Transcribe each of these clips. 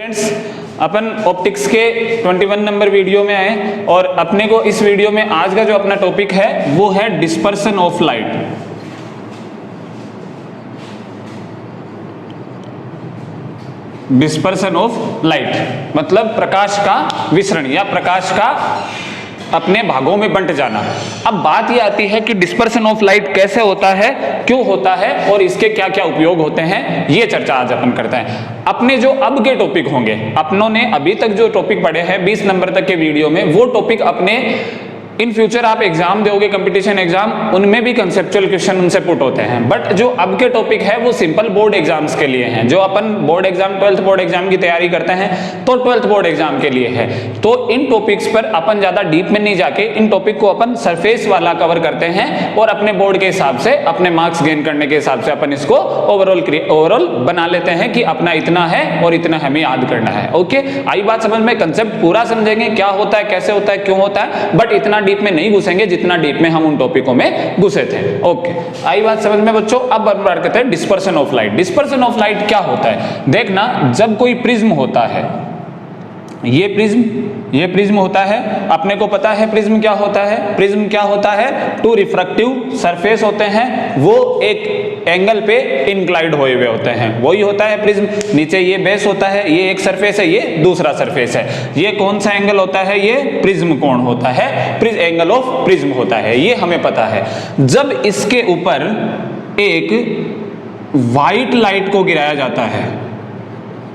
Friends, अपन optics के 21 number video में आए और अपने को इस वीडियो में आज का जो अपना टॉपिक है वो है dispersion of light. Dispersion of light मतलब प्रकाश का विसरण या प्रकाश का अपने भागों में बंट जाना। अब बात ये आती है कि डिस्पर्सन ऑफ लाइट कैसे होता है, क्यों होता है और इसके क्या क्या उपयोग होते हैं, ये चर्चा आज अपन करते हैं। अपने जो अब के टॉपिक होंगे, अपनों ने अभी तक जो टॉपिक पढ़े हैं 20 नंबर तक के वीडियो में, वो टॉपिक अपने इन फ्यूचर आप एग्जाम दोगे, कंपटीशन एग्जाम, उनमें भी कंसेप्चुअल क्वेश्चन उनसे पुट होते हैं। बट जो अब के टॉपिक है वो सिंपल बोर्ड एग्जाम्स के लिए हैं। जो अपन board exam 12th board exam की तैयारी करते हैं तो 12th बोर्ड एग्जाम के लिए है। तो इन टॉपिक्स पर अपन ज्यादा डीप में नहीं जाके इन टॉपिक को अपन सरफेस वाला कवर करते हैं और अपने बोर्ड के हिसाब से, अपने मार्क्स गेन करने के हिसाब से अपन इसको ओवरऑल बना लेते हैं कि अपना इतना है और इतना हमें याद करना है। ओके, आई बात समझ में? कंसेप्ट पूरा समझेंगे, क्या होता है, कैसे होता है, क्यों होता है, बट इतना डीप में नहीं घुसेंगे जितना डीप में हम उन टॉपिकों में घुसे थे। ओके, आई बात समझ में बच्चों? अब हम बात करते हैं dispersion of light. Dispersion of light क्या होता है? देखना, जब कोई प्रिज्म होता है, ये प्रिज्म होता है, अपने को पता है प्रिज्म क्या होता है। प्रिज्म क्या होता है? टू रिफ्रैक्टिव सरफेस होते हैं, वो एक एंगल पे इंक्लाइंड हुए हुए होते हैं, वही होता है प्रिज्म। नीचे ये बेस होता है, ये एक सरफेस है, ये दूसरा सरफेस है। ये कौन सा एंगल होता है? ये प्रिज्म कोण होता है, एंगल ऑफ प्रिज्म होता है, ये हमें पता है। जब इसके ऊपर एक व्हाइट लाइट को गिराया जाता है,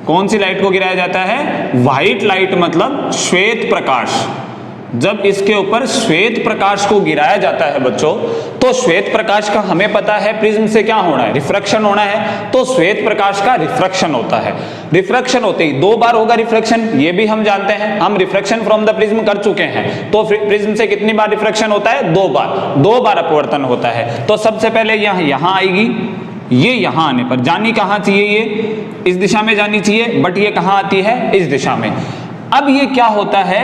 कौन सी लाइट को गिराया जाता है? व्हाइट लाइट मतलब श्वेत प्रकाश। जब इसके ऊपर श्वेत प्रकाश को गिराया जाता है बच्चों, तो श्वेत प्रकाश का हमें पता है प्रिज्म से क्या होना है? रिफ्रैक्शन होना है। तो श्वेत प्रकाश का रिफ्रैक्शन होता है। रिफ्रैक्शन होते ही 2 बार होगा रिफ्रैक्शन, ये भी हम जानते हैं, हम रिफ्रैक्शन फ्रॉम द प्रिज्म कर चुके हैं। तो प्रिज्म से कितनी बार रिफ्रैक्शन होता है? 2 बार अपवर्तन होता है। तो सबसे पहले यहां आएगी, ये यहां आने पर जानी कहां चाहिए? ये इस दिशा में जानी चाहिए, बट ये कहां आती है? इस दिशा में। अब ये क्या होता है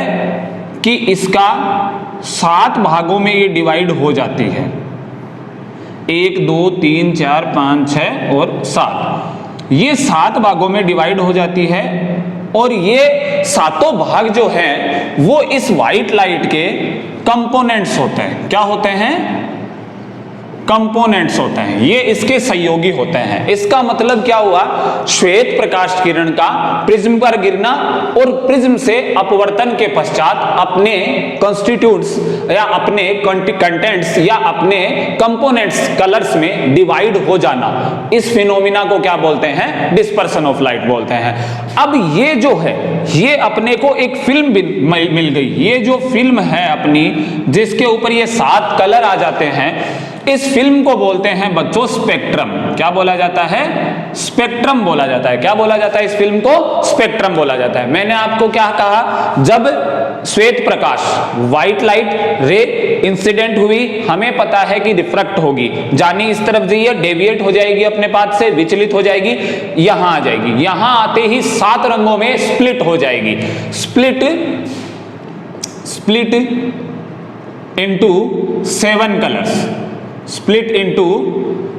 कि इसका 7 भागों में ये डिवाइड हो जाती है, 1 2 3 4 5 6 और 7। ये 7 भागों में डिवाइड हो जाती है और ये सातों भाग जो हैं वो इस व्हाइट लाइट के कंपोनेंट्स होते हैं। क्या होते हैं? कंपोनेंट्स होते हैं, ये इसके सहयोगी होते हैं। इसका मतलब क्या हुआ? श्वेत प्रकाश किरण का प्रिज्म पर गिरना और प्रिज्म से अपवर्तन के पश्चात अपने कॉन्स्टिट्यूट्स या अपने कंटेंट्स या अपने कंपोनेंट्स कलर्स में डिवाइड हो जाना, इस फिनोमिना को क्या बोलते हैं? डिस्पर्सन ऑफ लाइट बोलते हैं। अब ये जो है, ये अपने को एक फिल्म मिल गई। ये जो फिल्म है अपनी, जिसके ऊपर ये 7 कलर आ जाते हैं, इस फिल्म को बोलते हैं बच्चों स्पेक्ट्रम। क्या बोला जाता है? स्पेक्ट्रम बोला जाता है। क्या बोला जाता है? इस फिल्म को स्पेक्ट्रम बोला जाता है। मैंने आपको क्या कहा? जब श्वेत प्रकाश, व्हाइट लाइट रे इंसिडेंट हुई, हमें पता है कि रिफ्रैक्ट होगी, जानी इस तरफ जाइए, डेविएट हो जाएगी अपने पाथ से, विचलित हो जाएगी, यहां आ जाएगी। यहां आते ही 7 रंगों में स्प्लिट हो जाएगी। Split into 7 colours, split into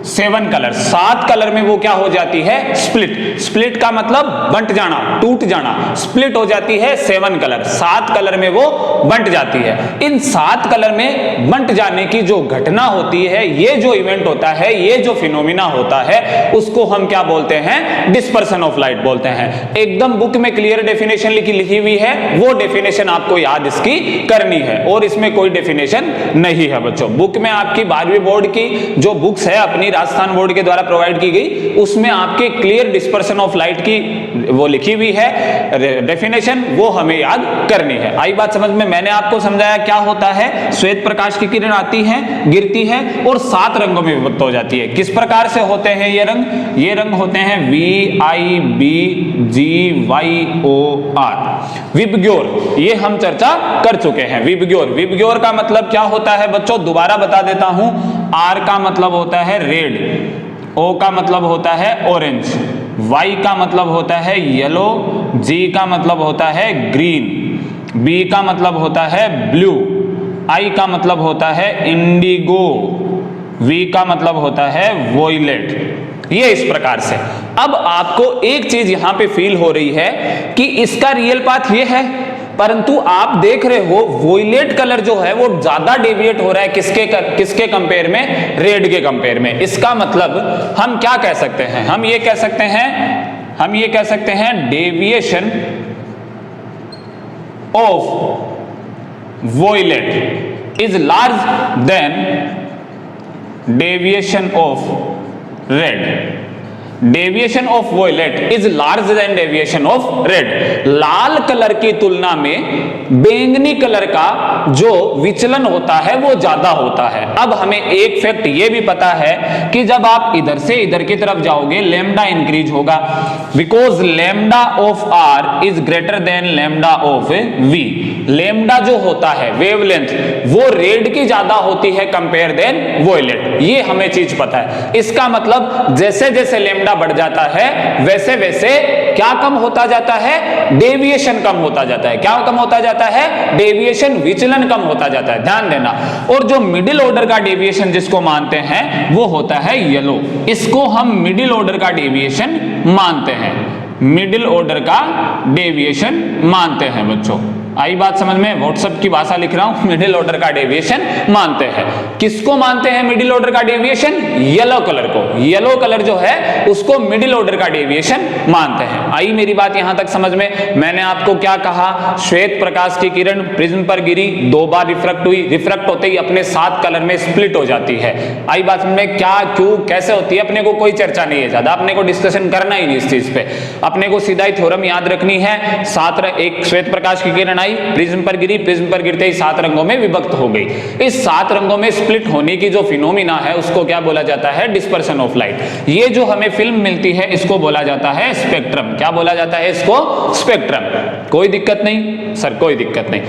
7 colour. 7 colour में वो क्या हो जाती है? स्प्लिट का मतलब बंट जाना, टूट जाना। स्प्लिट हो जाती है 7 कलर, 7 कलर में वो बंट जाती है। इन 7 कलर में बंट जाने की जो घटना होती है, ये जो इवेंट होता है, ये जो फिनोमिना होता है, उसको हम क्या बोलते हैं? डिस्पर्सन ऑफ लाइट बोलते हैं। एकदम बुक में क्लियर डेफिनेशन लिखी हुई है, वो डेफिनेशन आपको याद इसकी करनी है और इसमें कोई डेफिनेशन नहीं है बच्चों। बुक में आपकी 12वीं बोर्ड की जो बुक्स है अपनी, राजस्थान बोर्ड के द्वारा प्रोवाइड की गई, उसमें आपके क्लियर डिस्पर्सन ऑफ लाइट की वो लिखी हुई है डेफिनेशन, वो हमें याद करनी है। आई बात समझ में? मैंने आपको समझाया क्या होता है। श्वेत प्रकाश की किरण आती है, गिरती है और 7 रंगों में विभक्त हो जाती है। किस प्रकार से होते हैं ये रंग? ये रंग होते हैं VIBGYOR, विबग्योर। ये हम चर्चा कर चुके हैं। विबग्योर का मतलब क्या होता है बच्चों? दोबारा बता देता हूं। R का मतलब होता है रेड, O का मतलब होता है ऑरेंज, Y का मतलब होता है येलो, G का मतलब होता है ग्रीन, B का मतलब होता है ब्लू, I का मतलब होता है इंडिगो, V का मतलब होता है वॉयलेट। ये इस प्रकार से। अब आपको एक चीज यहां पे फील हो रही है कि इसका रियल पाथ ये है, परंतु आप देख रहे हो वोयलेट कलर जो है वो ज्यादा डेविएट हो रहा है किसके कंपेयर में, रेड के कंपेयर में। इसका मतलब हम क्या कह सकते हैं, हम ये कह सकते हैं deviation of violet is large than deviation of red. Deviation of violet is large than deviation of red. लाल कलर की तुलना में बैंगनी कलर का जो विचलन होता है वो ज्यादा होता है। अब हमें एक फैक्ट ये भी पता है कि जब आप इधर से इधर की तरफ जाओगे लैम्डा इंक्रीज होगा, because lambda of R is greater than lambda of V. Lambda जो होता है वेवलेंथ वो रेड की ज्यादा होती है कंपेयर देन वोयलेट, ये हमें चीज पता है। इसका मतलब जैसे जैसे लैम्डा बढ़ जाता है वैसे वैसे क्या कम होता जाता है, डेविएशन कम होता जाता है। क्या कम होता जाता है, डेविएशन, विचलन कम होता जाता है, ध्यान देना। और जो मिडिल ऑर्डर का डेविएशन जिसको मानते हैं वो होता है येलो, इसको हम मिडिल ऑर्डर का डेविएशन मानते हैं, मिडिल ऑर्डर का डेविएशन मानते हैं बच्चों। आई बात समझ में, व्हाट्सएप की भाषा लिख रहा हूं, मिडिल ऑर्डर का डेविएशन मानते हैं। किसको मानते हैं मिडिल ऑर्डर का डेविएशन, येलो कलर को। येलो कलर जो है उसको मिडिल ऑर्डर का डेविएशन मानते हैं। आई मेरी बात यहां तक समझ में। मैंने आपको क्या कहा, श्वेत प्रकाश की किरण प्रिज्म पर गिरी, 2 बार रिफ्रैक्ट हुई, रिफ्रैक्ट होते ही अपने 7 कलर में स्प्लिट हो जाती है। आई बात समझ में, क्या क्यों कैसे होती है अपने को कोई चर्चा नहीं है ज्यादा, अपने को डिस्कशन करना ही नहीं इस चीज पे। अपने को सीधा ही थ्योरम याद रखनी है, एक श्वेत प्रकाश की किरण प्रिज्म पर गिरी, प्रिज्म पर गिरते ही 7 रंगों में विभक्त हो गई। इस 7 रंगों में स्प्लिट होने की जो फिनोमिना है उसको क्या बोला जाता है, डिस्पर्शन ऑफ लाइट। ये जो हमें फिल्म मिलती है इसको बोला जाता है स्पेक्ट्रम। क्या बोला जाता है इसको, स्पेक्ट्रम। कोई दिक्कत नहीं सर, कोई दिक्कत नहीं।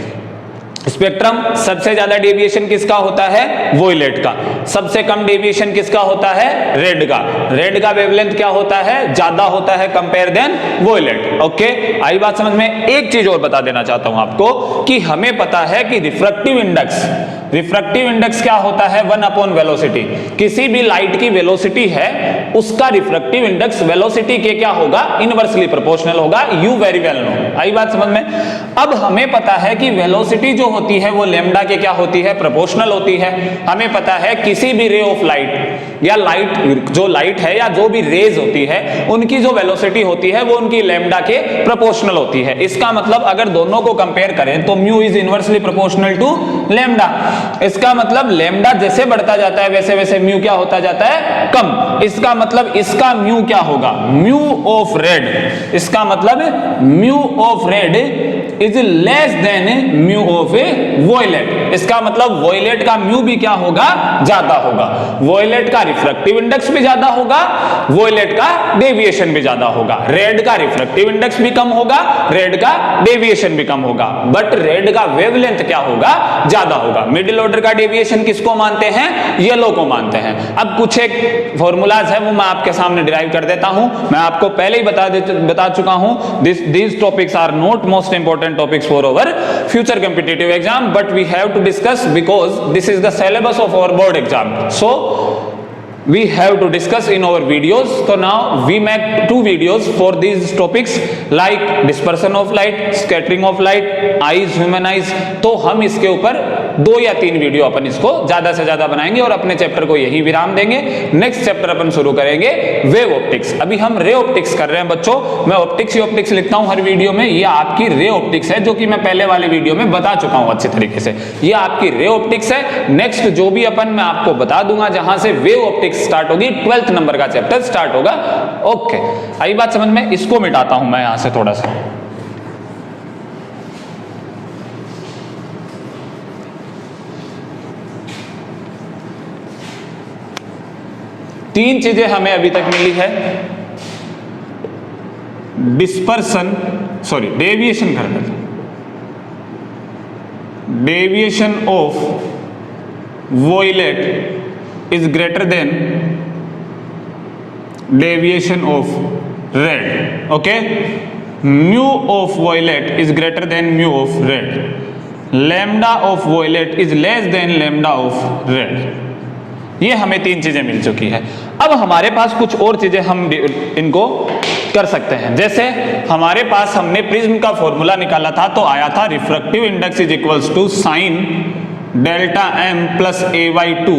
स्पेक्ट्रम सबसे ज्यादा डेविएशन किसका होता है, वोयलेट का। सबसे कम डेविएशन किसका होता है, रेड का। रेड का वेवलेंथ क्या होता है, ज्यादा होता है कंपेयर देन वोयलेट। ओके, आई बात समझ में। एक चीज और बता देना चाहता हूं आपको कि हमें पता है कि रिफ्रैक्टिव इंडेक्स क्या होता है, 1 अपॉन वेलोसिटी। किसी भी लाइट की वेलोसिटी है उसका रिफ्रैक्टिव इंडेक्स वेलोसिटी के क्या होगा, इनवर्सली प्रोपोर्शनल होगा। You very well know. आई बात समझ में। अब हमें पता है कि वेलोसिटी जो होती है वो लैम्डा के क्या होती है, प्रोपोर्शनल होती है। हमें पता है किसी भी रे ऑफ लाइट या लाइट है या जो भी रेज होती है उनकी जो वेलोसिटी होती है वो उनकी लैम्डा के प्रोपोर्शनल होती है। इसका मतलब अगर दोनों को कंपेयर करें तो mu is inversely proportional to lambda. इसका मतलब लैम्डा जैसे बढ़ता जाता है वैसे वैसे म्यू क्या होता जाता है, कम। इसका मतलब इसका म्यू क्या होगा, म्यू ऑफ रेड। इसका मतलब mu of red is less than mu of violet. इसका मतलब वोयलेट का म्यू भी क्या होगा, ज्यादा होगा। वोयलेट का रिफ्रैक्टिव इंडेक्स भी ज्यादा होगा, वोयलेट का डेविएशन भी ज्यादा होगा। रेड का रिफ्रैक्टिव इंडेक्स भी कम होगा, रेड का डेविएशन भी कम होगा, बट रेड का वेवलेंथ क्या होगा, ज्यादा होगा। मिडिल ऑर्डर का डेविएशन किसको मानते हैं, येलो को मानते हैं। अब कुछ एक फॉर्मूलाज है वो मैं आपके सामने डिराइव कर देता हूं। मैं आपको पहले ही बता चुका हूं, these topics are not most important topics for our future competitive exam, but we have to discuss because this is the syllabus of our board exam, so we have to discuss in our videos. So now we make 2 videos for these topics like dispersion of light, scattering of light, eyes, human eyes। तो हम इसके ऊपर 2 या 3 video अपन इसको ज्यादा से ज्यादा बनाएंगे और अपने चैप्टर को यही विराम देंगे। नेक्स्ट चैप्टर अपन शुरू करेंगे वेव ऑप्टिक्स। अभी हम रे ऑप्टिक्स कर रहे हैं बच्चों। मैं ऑप्टिक्स ही ऑप्टिक्स लिखता हूं हर वीडियो में। ये आपकी रे ऑप्टिक्स है जो कि मैं पहले वाले वीडियो में बता चुका हूं अच्छे तरीके से। ये आपकी रे ऑप्टिक्स है। नेक्स्ट जो भी अपन मैं आपको बता दूंगा जहां से वेव ऑप्टिक्स स्टार्ट होगी, 12th नंबर का चैप्टर स्टार्ट होगा। ओके, आई बात समझ में। इसको मिटाता हूं मैं यहां से थोड़ा सा। तीन चीजें हमें अभी तक मिली है, डेविएशन कर देते हैं। Deviation of violet is greater than deviation of red. Okay, mu of violet is greater than mu of red. Lambda of violet is less than lambda of red. ये हमें 3 चीजें मिल चुकी है। अब हमारे पास कुछ और चीजें हम इनको कर सकते हैं। जैसे हमारे पास हमने प्रिज्म का फॉर्मूला निकाला था, तो आया था refractive index is equals to sine delta M plus AY2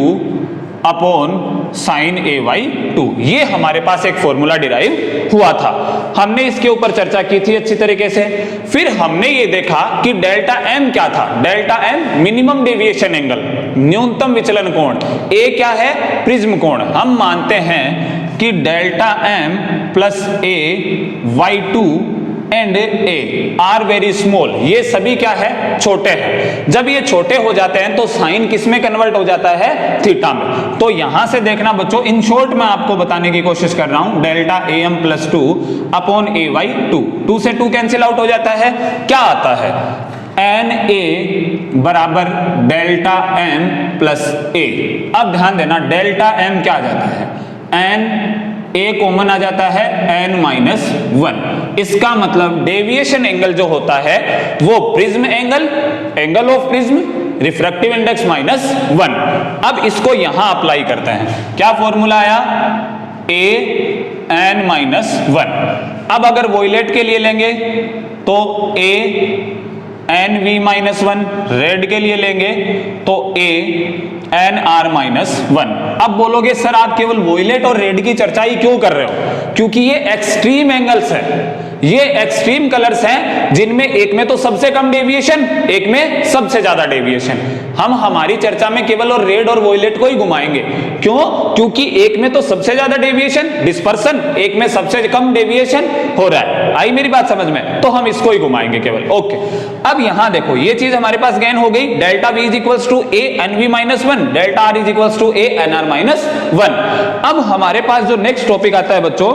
upon sine AY2। ये हमारे पास एक फॉर्मूला डिराइव हुआ था, हमने इसके ऊपर चर्चा की थी अच्छी तरीके से। फिर हमने ये देखा कि डेल्टा एम क्या था। Delta M minimum deviation angle, न्यूनतम विचलन कोण। ए क्या है? प्रिज्म कोण। हम मानते हैं कि delta M plus AY2 and A are very small, ये सभी क्या है? छोटे हैं। जब ये छोटे हो जाते हैं तो साइन किस में कन्वर्ट हो जाता है? थीटा में। तो यहां से देखना बच्चों, इन शॉर्ट मैं आपको बताने की कोशिश कर रहा हूं, delta AM plus 2 upon AY2, 2 से 2 कैंसिल आउट हो जाता है। क्या आता है? NA बराबर डेल्टा M प्लस A। अब ध्यान देना, डेल्टा M क्या आ जाता है? N A कॉमन आ जाता है N-1। इसका मतलब डेविएशन एंगल जो होता है वो prism angle of prism, refractive index -1। अब इसको यहां अप्लाई करते हैं। क्या फॉर्मूला आया? A N-1। अब अगर वॉयलेट के लिए लेंगे तो A NV-1, रेड के लिए लेंगे तो A NR-1। अब बोलोगे सर आप केवल वॉयलेट और रेड की चर्चा ही क्यों कर रहे हो? क्योंकि ये एक्सट्रीम एंगल्स है, ये एक्सट्रीम कलर्स हैं, जिनमें एक में तो सबसे कम डेविएशन, एक में सबसे ज्यादा डेविएशन। हम हमारी चर्चा में केवल और रेड और वॉयलेट को ही घुमाएंगे। क्यों? क्योंकि एक में तो सबसे ज्यादा डेविएशन डिस्पर्सन, एक में सबसे कम डेविएशन हो रहा है। आई मेरी बात समझ में? तो हम इसको ही घुमाएंगे केवल। ओके, अब यहां देखो, ये चीज हमारे पास गेन हो गई। Delta V is equals to A NV-1, delta R is equals to A NR-1। अब हमारे पास जो नेक्स्ट टॉपिक आता है बच्चों,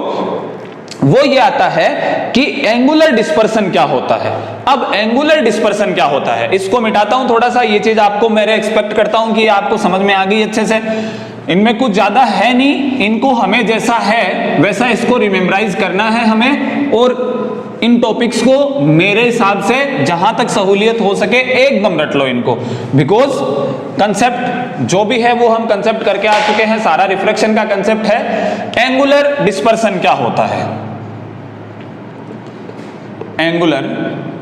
वो ये आता है कि एंगुलर डिस्पर्सन क्या होता है। अब एंगुलर डिस्पर्सन क्या होता है, इसको मिटाता हूं थोड़ा सा। ये चीज आपको मेरे एक्सपेक्ट करता हूं कि आपको समझ में आ गई अच्छे से। इनमें कुछ ज्यादा है नहीं, इनको हमें जैसा है वैसा इसको रिमेम्बराइज करना है हमें, और इन टॉपिक्स को मेरे हिसाब से जहां तक सहूलियत हो सके एकदम रट लो इनको। बिकॉज कंसेप्ट जो भी है वो हम कंसेप्ट करके आ चुके हैं, सारा रिफ्लेक्शन का कंसेप्ट है। एंगुलर डिस्पर्सन क्या होता है? एंगुलर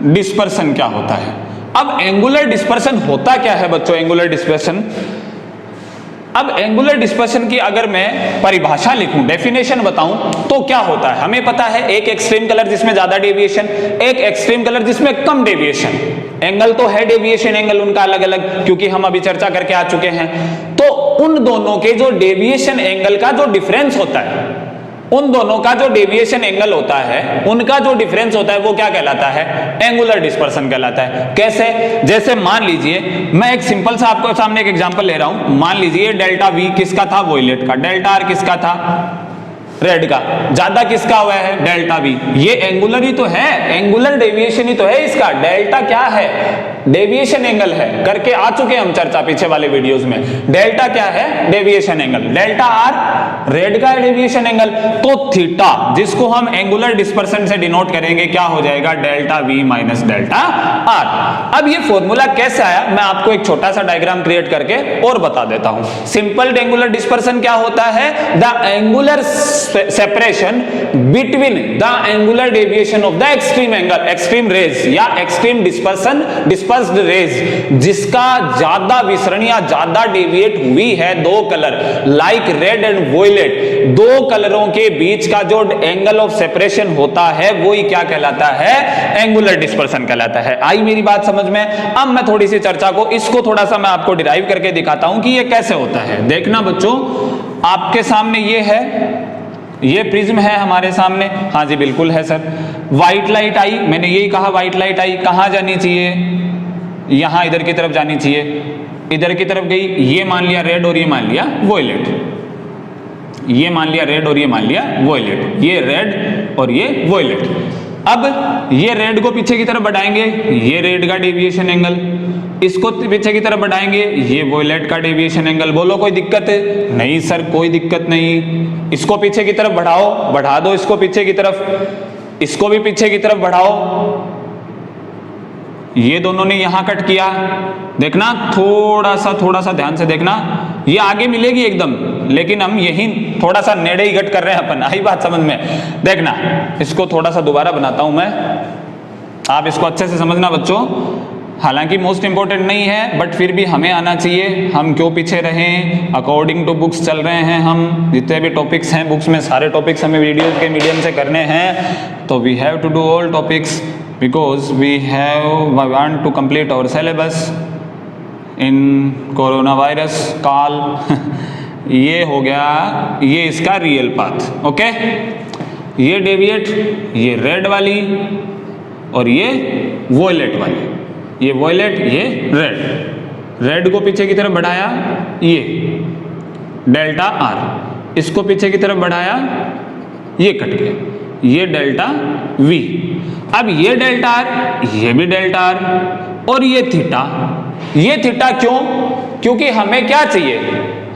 डिस्पर्सन क्या होता है? अब एंगुलर डिस्पर्सन होता क्या है बच्चों? एंगुलर डिस्पर्सन, अब एंगुलर डिस्पर्सन की अगर मैं परिभाषा लिखूं, डेफिनेशन बताऊं, तो क्या होता है? हमें पता है एक एक्सट्रीम कलर जिसमें ज्यादा डेविएशन, एक एक्सट्रीम कलर जिसमें कम डेविएशन। एंगल तो है डेविएशन एंगल उनका अलग अलग, क्योंकि हम अभी चर्चा करके आ चुके हैं। तो उन दोनों के जो डेविएशन एंगल का जो डिफरेंस होता है, उन दोनों का जो डेविएशन एंगल होता है, उनका जो डिफरेंस होता है, वो क्या कहलाता है? एंगुलर डिस्पर्सन कहलाता है। कैसे? जैसे मान लीजिए, मैं एक सिंपल सा आपको सामने एक एग्जांपल ले रहा हूं। मान लीजिए डेल्टा V किसका था? वॉयलेट का। डेल्टा R किसका था? रेड का। ज्यादा किसका हुआ है? Delta V। ये एंगुलर ही तो है, एंगुलर डेविएशन ही तो है इसका। डेल्टा क्या है? डेविएशन एंगल है, करके आ चुके हम चर्चा पीछे वाले वीडियोस में। डेल्टा क्या है? Deviation angle. Delta R red का डेविएशन एंगल। तो थीटा, जिसको हम एंगुलर डिस्पर्सन से डिनोट करेंगे, क्या हो जाएगा? Delta V minus delta R। अब ये फॉर्मूला कैसे आया, मैं आपको एक छोटा सा डायग्राम क्रिएट करके और बता देता हूं। सिंपल एंगुलर डिस्पर्सन क्या होता है? The angular separation between the angular deviation of the extreme angle, extreme rays या एक्सट्रीम डिस्पर्सन, डिस्पर्स्ड रेज, जिसका ज्यादा विसरण या ज्यादा डेविएट हुई है दो colour, like red and violet, दो कलरों के बीच का जो एंगल ऑफ सेपरेशन होता है वो ही क्या कहलाता है? एंगुलर डिस्पर्सन कहलाता है। आई मेरी बात समझ में? अब मैं थोड़ी सी चर्चा को, इसको थोड़ा सा मैं आपको डिराइव करके दिखाता हूं कि ये कैसे होता है। देखना बच्चों, आपके सामने ये है, ये प्रिज्म है हमारे सामने। हाँ जी बिल्कुल है सर। व्हाइट लाइट आई, मैंने यही कहा व्हाइट लाइट आई, कहाँ जानी चाहिए? यहां इधर की तरफ जानी चाहिए, इधर की तरफ गई। ये मान लिया रेड और ये मान लिया वॉयलेट, ये मान लिया रेड और ये मान लिया वॉयलेट, ये रेड और ये वॉयलेट। अब ये रेड को पीछे की तरफ बढ़ाएंगे, ये रेड का डेविएशन एंगल, इसको पीछे की तरफ बढ़ाएंगे, ये वॉयलेट का डेविएशन एंगल। बोलो कोई दिक्कत है? नहीं सर कोई दिक्कत नहीं। इसको पीछे की तरफ बढ़ाओ, बढ़ा दो इसको पीछे की तरफ, इसको भी पीछे की तरफ बढ़ाओ, ये दोनों ने यहां कट किया, देखना थोड़ा सा ध्यान से देखना, ये आगे मिलेगी एकदम, लेकिन हम यही थोड़ा सा नेड़े ही कट कर रहे हैं अपन। आई बात समझ में? देखना, इसको थोड़ा सा दोबारा बनाता हूं मैं, आप इसको अच्छे से समझना बच्चों। हालांकि मोस्ट इंपॉर्टेंट नहीं है, बट फिर भी हमें आना चाहिए। हम क्यों पीछे रहें, अकॉर्डिंग टू बुक्स चल रहे हैं हम। जितने भी टॉपिक्स हैं बुक्स में, सारे टॉपिक्स हमें वीडियोज के मीडियम से करने हैं। तो we have to do all topics because we want to complete our syllabus in corona virus काल। ये हो गया, ये इसका रियल पाथ। ओके, ये डेविएट, ये रेड वाली और ये वॉयलेट वाली, ये वॉयलेट ये रेड। रेड को पीछे की तरफ बढ़ाया, ये डेल्टा आर, इसको पीछे की तरफ बढ़ाया, ये कट गया, ये डेल्टा वी। अब ये डेल्टा आर, ये भी डेल्टा आर और ये थीटा। ये थीटा क्यों? क्योंकि हमें क्या चाहिए,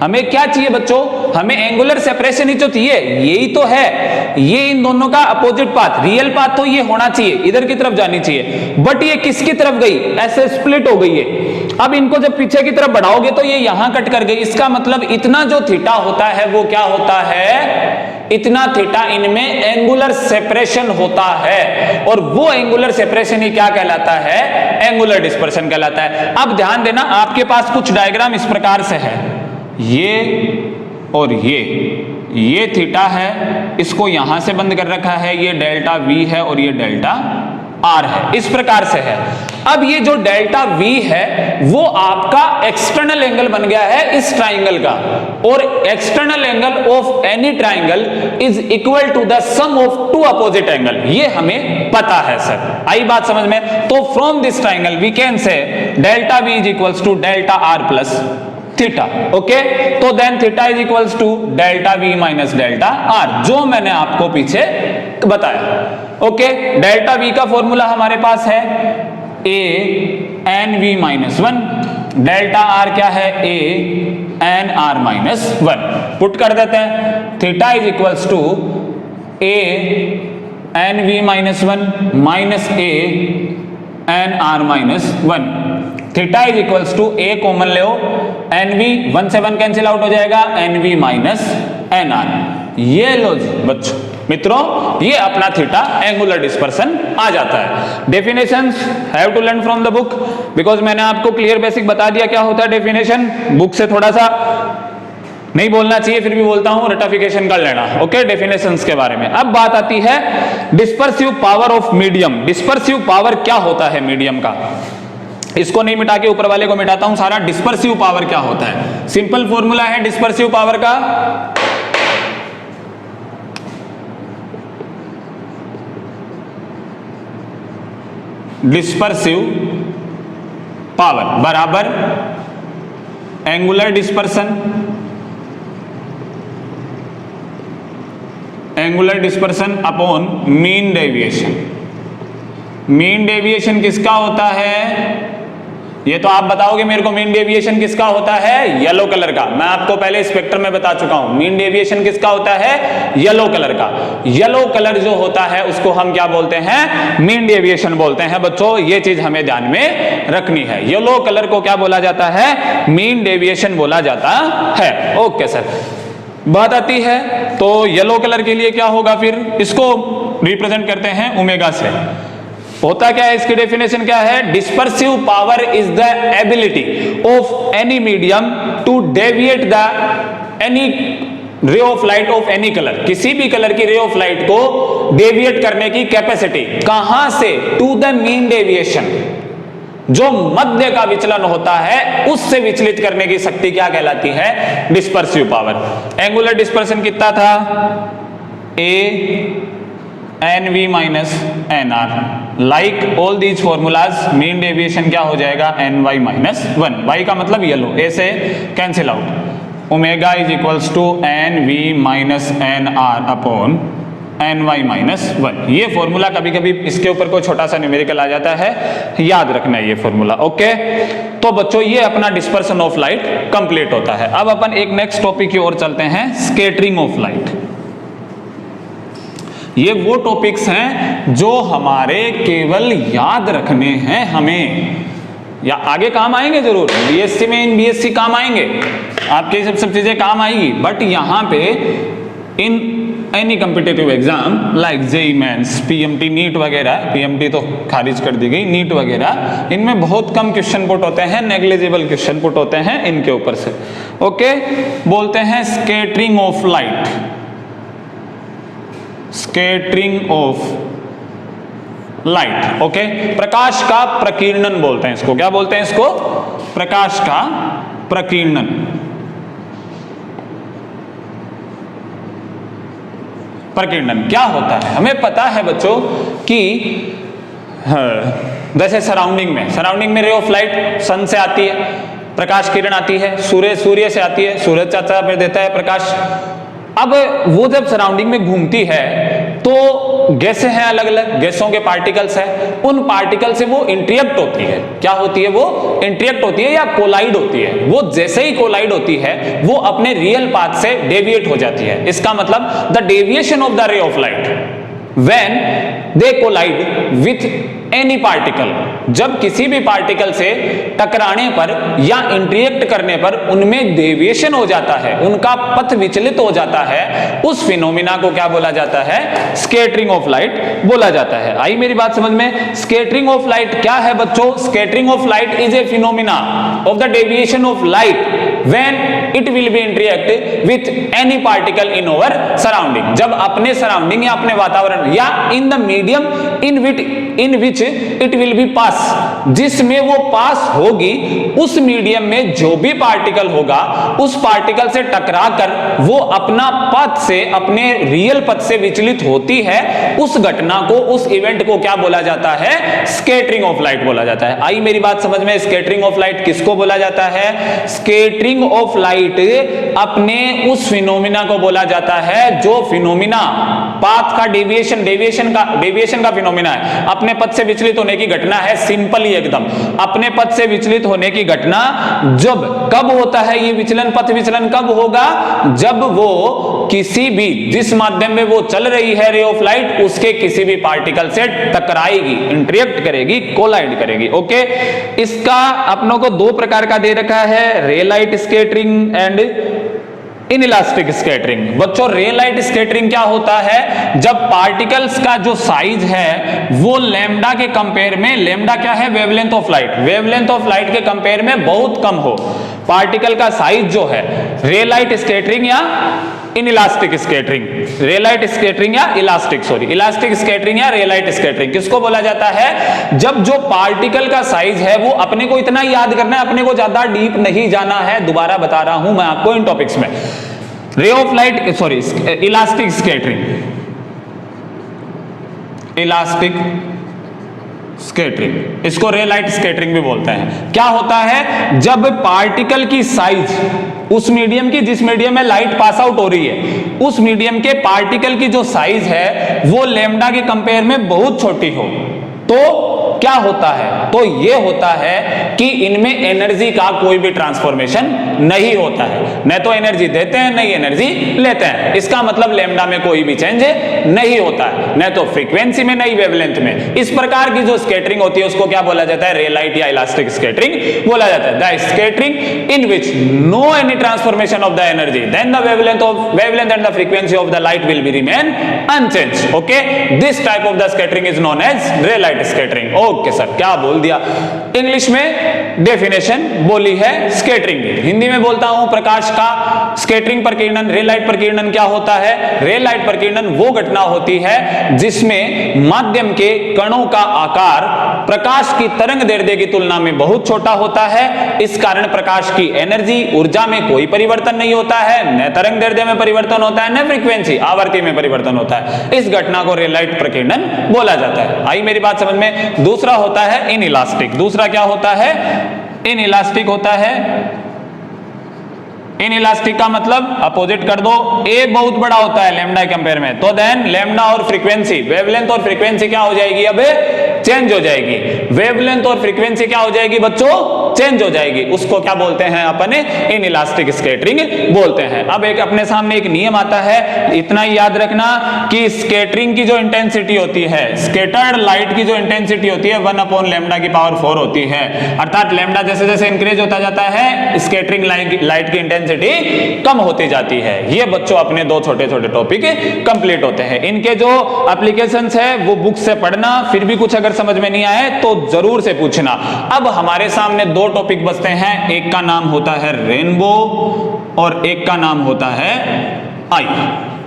हमें क्या चाहिए बच्चों, हमें एंगुलर सेपरेशन ही तो चाहिए, यही तो है। ये इन दोनों का अपोजिट पाथ, रियल पाथ तो ये होना चाहिए, इधर की तरफ जानी चाहिए, बट ये किसकी तरफ गई, ऐसे स्प्लिट हो गई है। अब इनको जब पीछे की तरफ बढ़ाओगे तो ये यहां कट कर गई। इसका मतलब इतना जो थीटा होता है वो क्या होता है, इतना थीटा इनमें एंगुलर सेपरेशन होता है, और वो एंगुलर सेपरेशन ही क्या कहलाता है, एंगुलर डिस्पर्सन कहलाता है। अब ध्यान देना, आपके पास कुछ डायग्राम इस प्रकार से है, ये और ये थीटा है, इसको यहां से बंद कर रखा है, ये डेल्टा वी है और ये डेल्टा आर है, इस प्रकार से है। अब ये जो डेल्टा वी है वो आपका एक्सटर्नल एंगल बन गया है इस ट्राइंगल का, और external angle of any triangle is equal to the sum of two opposite angle. ये हमें पता है सर, आई बात समझ में? तो from this triangle we can say delta V is equals to delta R plus theta. Okay, तो then theta is equals to delta V minus delta R, जो मैंने आपको पीछे बताया। ओके, डेल्टा वी का फॉर्मूला हमारे पास है A N V minus one, delta R क्या है, A N R minus one. Put कर देते हैं, theta is equals to A N V minus one minus A N R minus one. Theta is equals to A common ले, N V, 1 से 1 cancel out हो जाएगा, N V minus N R. ये लो जी बच्चों मित्रों, ये अपना थीटा एंगुलर डिस्पर्सन आ जाता है। Definitions have to learn from the book, because मैंने आपको क्लियर बेसिक बता दिया क्या होता है डेफिनेशन। बुक से थोड़ा सा नहीं बोलना चाहिए, फिर भी बोलता हूं, रटिफिकेशन कर लेना। ओके, डेफिनेशंस के बारे में। अब बात आती है dispersive power of medium. Dispersive power क्या होता है मीडियम का, इसको नहीं मिटा के ऊपर वाले को मिटाता हूं सारा। डिस्पर्सिव पावर क्या होता है, सिंपल फॉर्मूला है डिस्पर्सिव पावर का, डिस्पर्सिव पावर बराबर angular dispersion, angular dispersion upon mean deviation. Mean deviation किसका होता है, ये तो आप बताओगे मेरे को, मीन डेविएशन किसका होता है, येलो कलर का। मैं आपको पहले स्पेक्ट्रम में बता चुका हूं, मीन डेविएशन किसका होता है, येलो कलर का। येलो कलर जो होता है उसको हम क्या बोलते हैं, मीन डेविएशन बोलते हैं बच्चों। ये चीज हमें ध्यान में रखनी है, येलो कलर को क्या बोला जाता है, मीन डेविएशन बोला जाता है। ओके सर, बात आती है तो येलो कलर के लिए क्या होगा, फिर इसको रिप्रेजेंट करते हैं ओमेगा से। होता क्या है, इसकी डेफिनेशन क्या है, dispersive power is the ability of any medium to deviate the any ray of light of any colour. किसी भी कलर की रे ऑफ लाइट को डेविएट करने की कैपेसिटी, कहां से, टू द मीन डेविएशन, जो मध्य का विचलन होता है उससे विचलित करने की शक्ति क्या कहलाती है, डिस्पर्सिव पावर। एंगुलर डिस्पर्सन कितना था, A N V minus N R. Like all these formulas, mean deviation क्या हो जाएगा, N Y minus one. Y का मतलब येलो, ए से cancel out. Omega is equals to N V minus N R upon N Y minus one. ये formula कभी कभी इसके ऊपर कोई छोटा सा न्यूमेरिकल आ जाता है, याद रखना है ये फॉर्मूला। ओके, तो बच्चों ये अपना डिस्पर्सन ऑफ लाइट कंप्लीट होता है। अब अपन एक नेक्स्ट टॉपिक की ओर चलते हैं, स्कैटरिंग ऑफ लाइट। ये वो टॉपिक्स हैं जो हमारे केवल याद रखने हैं हमें, या आगे काम आएंगे जरूर, बीएससी में इन बीएससी काम आएंगे, आपके सब चीजें काम आएगी, बट यहाँ पे in any competitive exam like JEE mains, PMT, NEET वगैरह, पीएमटी तो खारिज कर दी गई, नीट वगैरह, इनमें बहुत कम क्वेश्चन पुट होते हैं, नेग्लिजिबल क्वेश्चन पुट होते हैं इनके ऊपर से। ओके, बोलते हैं scattering of light, scattering of light. Okay, प्रकाश का प्रकीर्णन बोलते हैं इसको, क्या बोलते हैं इसको? प्रकाश का प्रकीर्णन। प्रकीर्णन क्या होता है? हमें पता है बच्चों कि जैसे सराउंडिंग में रे ऑफ लाइट सन से आती है, प्रकाश किरण आती है, सूर्य से आती है, सूरज चाचा पे देता है प्रकाश। अब वो जब सराउंडिंग में घूमती है तो गैसें हैं, अलग अलग गैसों के पार्टिकल्स हैं, उन पार्टिकल से वो इंटरेक्ट होती है। क्या होती है? वो इंटरेक्ट होती है या कोलाइड होती है। वो जैसे ही कोलाइड होती है वो अपने रियल पाथ से डेविएट हो जाती है। इसका मतलब the deviation of the ray of light when they collide with any particle, जब किसी भी पार्टिकल से टकराने पर या इंटरेक्ट करने पर उनमें डेविएशन हो जाता है, उनका पथ विचलित हो जाता है, उस फिनोमिना को क्या बोला जाता है? स्कैटरिंग ऑफ लाइट बोला जाता है। आई मेरी बात समझ में? स्कैटरिंग ऑफ लाइट क्या है बच्चों? Scattering of light is a phenomena of the deviation of light when it will be interact with any particle in our surrounding, जब अपने सराउंडिंग या अपने वातावरण या in the medium in which it will be pass, जिसमें वो पास होगी, उस मीडियम में जो भी पार्टिकल होगा उस पार्टिकल से टकराकर वो अपना पथ से, अपने रियल पथ से विचलित होती है, उस घटना को, उस इवेंट को क्या बोला जाता है? स्कैटरिंग ऑफ लाइट बोला जाता है। आई मेरी बात समझ में? स्कैटरिंग ऑफ लाइट किसको बोला जाता है? स्कैटरिंग ऑफ लाइट अपने उस फिनोमिना को बोला जाता है जो फिनोमिना पाथ का डेविएशन का फिनोमिना है, अपने पथ से विचलित होने की घटना है। सिंपल ही एकदम, अपने पथ से विचलित होने की घटना जब कब होता है? ये विचलन, पथ विचलन कब होगा? जब वो किसी भी, जिस माध्यम में वो चल रही है रे ऑफ लाइट, उसके किसी भी पार्टिकल से टकराएगी, इंटरेक्ट करेगी, कोलाइड करेगी। ओके, इसका अपनों को दो प्रकार का दे रखा है, रे light scattering and inelastic scattering. बच्चों, रे लाइट स्कैटरिंग क्या होता है? जब पार्टिकल्स का जो साइज है वो लैम्डा के कंपेयर में, लैम्डा क्या है? Wavelength of light, wavelength of light के कंपेयर में बहुत कम हो, पार्टिकल का साइज जो है, रे लाइट स्कैटरिंग या इनइलास्टिक स्कैटरिंग, रे लाइट स्कैटरिंग या इलास्टिक स्कैटरिंग या रे लाइट स्कैटरिंग किसको बोला जाता है? जब जो पार्टिकल का साइज है वो, अपने को इतना याद करना है, अपने को ज्यादा डीप नहीं जाना है, दोबारा बता रहा हूं मैं आपको इन टॉपिक्स में। रे of light, sorry, elastic scattering, elastic scattering, इसको रे लाइट स्कैटरिंग भी बोलते हैं। क्या होता है? जब पार्टिकल की साइज, उस मीडियम की, जिस मीडियम में लाइट पास आउट हो रही है, उस मीडियम के पार्टिकल की जो साइज है वो लैम्डा के कंपेयर में बहुत छोटी हो, तो क्या होता है? तो ये होता है कि इनमें एनर्जी का कोई भी ट्रांसफॉर्मेशन नहीं होता है, न तो एनर्जी देते हैं, नहीं एनर्जी लेते हैं। इसका मतलब लैम्डा में कोई भी चेंज नहीं होता है, न तो फ्रीक्वेंसी में, नहीं वेवलेंथ में। इस प्रकार की जो स्कैटरिंग होती है उसको क्या बोला जाता है? रे लाइट या इलास्टिक स्कैटरिंग बोला जाता है। The scattering in which no any transformation of the energy, then the wavelength and the frequency of the light will be remain unchanged. Okay, this type of the scattering is known as ray light scattering. Okay sir, क्या बोल दिया? English में definition बोली है scattering की, हिंदी में बोलता हूं प्रकाश का स्कैटरिंग प्रकीर्णन, रे लाइट प्रकीर्णन क्या होता है? रे लाइट प्रकीर्णन वो घटना होती है जिसमें माध्यम के कणों का आकार प्रकाश की तरंग दैर्ध्य की तुलना में बहुत छोटा होता है। इस कारण प्रकाश की एनर्जी, ऊर्जा में कोई परिवर्तन नहीं होता है, न तरंग दैर्ध्य में परिवर्तन होता है, न फ्रीक्वेंसी, आवृत्ति में परिवर्तन होता है। इस घटना को रे लाइट प्रकीर्णन बोला जाता है। आई मेरी बात समझ में? दूसरा होता है इनइलास्टिक। दूसरा क्या होता है? इनइलास्टिक होता है इनइलास्टिक का मतलब अपोजिट कर दो, ए बहुत बड़ा होता है लैम्डा के कंपेयर में, तो देन लैम्डा और फ्रीक्वेंसी, वेवलेंथ और फ्रीक्वेंसी क्या हो जाएगी, अब चेंज हो जाएगी। वेवलेंथ और फ्रीक्वेंसी क्या हो जाएगी बच्चों, चेंज हो जाएगी। उसको क्या बोलते हैं अपन, इनइलास्टिक स्कैटरिंग बोलते हैं। अब एक अपने सामने एक नियम आता है, इतना ही याद रखना कि स्कैटरिंग की जो इंटेंसिटी होती है, स्कैटर्ड लाइट की जो इंटेंसिटी होती है 1/λ⁴ होती है। अर्थात लैम्डा जैसे जैसे इंक्रीज होता जाता है स्कैटरिंग लाइट की इंटेंसिटी कम होती जाती है। ये बच्चों अपने दो छोटे छोटे टॉपिक कंप्लीट होते हैं। इनके जो एप्लीकेशंस है वो बुक से पढ़ना, फिर भी कुछ अगर समझ में नहीं आए तो जरूर से पूछना। अब हमारे सामने दो टॉपिक बचते हैं, एक का नाम होता है रेनबो और एक का नाम होता है आई।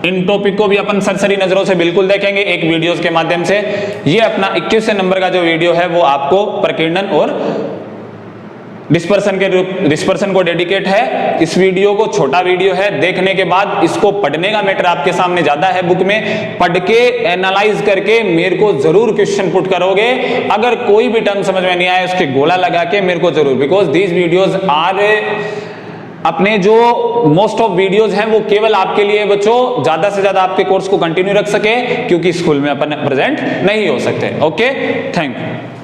इन टॉपिक को भी अपन सरसरी नजरों से बिल्कुल देखेंगे एक वीडियोस के माध्यम से। ये अपना 21 नंबर का जो वीडियो है वो आपको प्रकीर्णन और डिस्पर्सन को डेडिकेट है। इस वीडियो को छोटा वीडियो है, देखने के बाद इसको पढ़ने का मैटर आपके सामने ज्यादा है। बुक में पढ़ के एनालाइज करके मेरे को जरूर क्वेश्चन पुट करोगे। अगर कोई भी टर्म समझ में नहीं आया उसके गोला लगा के मेरे को जरूर, बिकॉज दीज वीडियोज आर अपने जो मोस्ट ऑफ वीडियोज हैं वो केवल आपके लिए बच्चों, ज्यादा से ज्यादा आपके कोर्स को कंटिन्यू रख सके, क्योंकि स्कूल में अपन प्रेजेंट नहीं हो सकते। Okay, thank you.